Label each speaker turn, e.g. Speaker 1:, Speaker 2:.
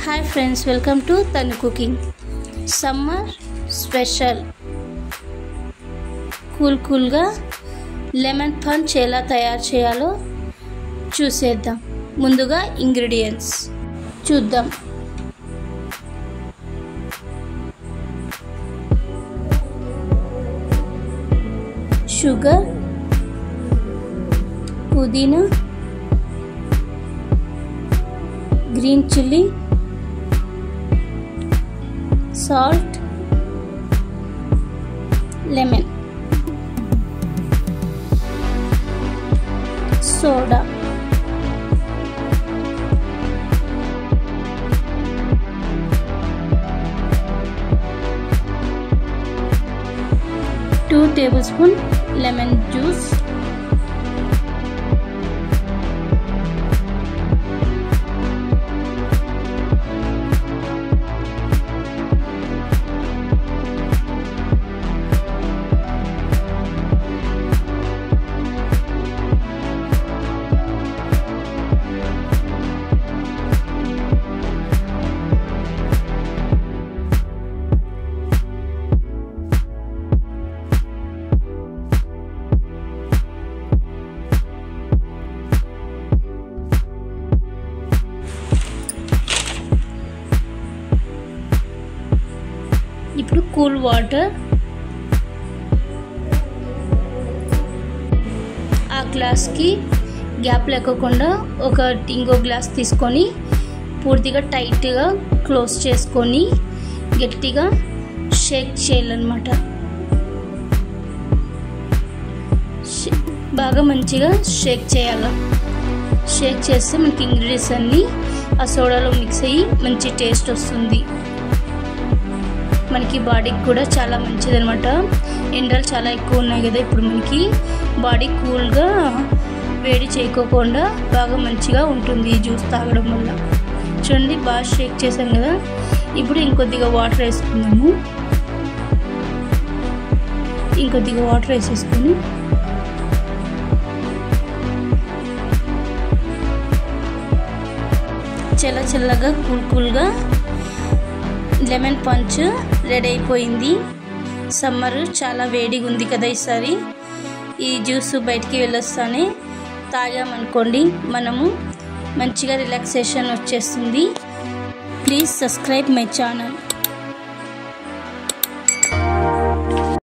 Speaker 1: Hi friends, welcome to Tanu Cooking. Summer special cool గా lemon punch ఎలా తయారు చేయాలో చూసేద్దాం. ముందుగా ఇంగ్రీడియెంట్స్ చూద్దాం. షుగర్, పుదీనా, green chilli, salt, lemon, soda, two tablespoons lemon juice, ఇప్పుడు కూల్ వాటర్ ఆ గ్లాస్కి గ్యాప్ లేకుండా ఇంకో గ్లాస్ తీసుకొని పూర్తిగా టైట్గా క్లోజ్ చేసుకొని గట్టిగా షేక్ చేయాలన్నమాట. బాగా మంచిగా షేక్ చేయాలి. షేక్ చేస్తే మనకి ఇంగ్రీడియంట్స్ అన్నీ ఆ సోడాలో మిక్స్ అయ్యి మంచి టేస్ట్ వస్తుంది. మనకి బాడీకి కూడా చాలా మంచిది అనమాట. ఎండలు చాలా ఎక్కువ ఉన్నాయి కదా, ఇప్పుడు మనకి బాడీ కూల్గా వేడి చేయకోకుండా బాగా మంచిగా ఉంటుంది ఈ జ్యూస్ తాగడం వల్ల. చూడండి, బాగా షేక్ చేసాం కదా. ఇప్పుడు ఇంకొద్దిగా వాటర్ వేసుకుందాము. ఇంకొద్దిగా వాటర్ వేసేసుకొని చల్లగా కూల్గా లెమన్ పంచ్ రెడీ అయిపోయింది. సమ్మర్ చాలా వేడిగా ఉంది కదా, ఈసారి ఈ జ్యూస్ బయటికి వెళ్ళొస్తానే తాగామనుకోండి మనము మంచిగా రిలాక్సేషన్ వచ్చేస్తుంది. Please subscribe my channel.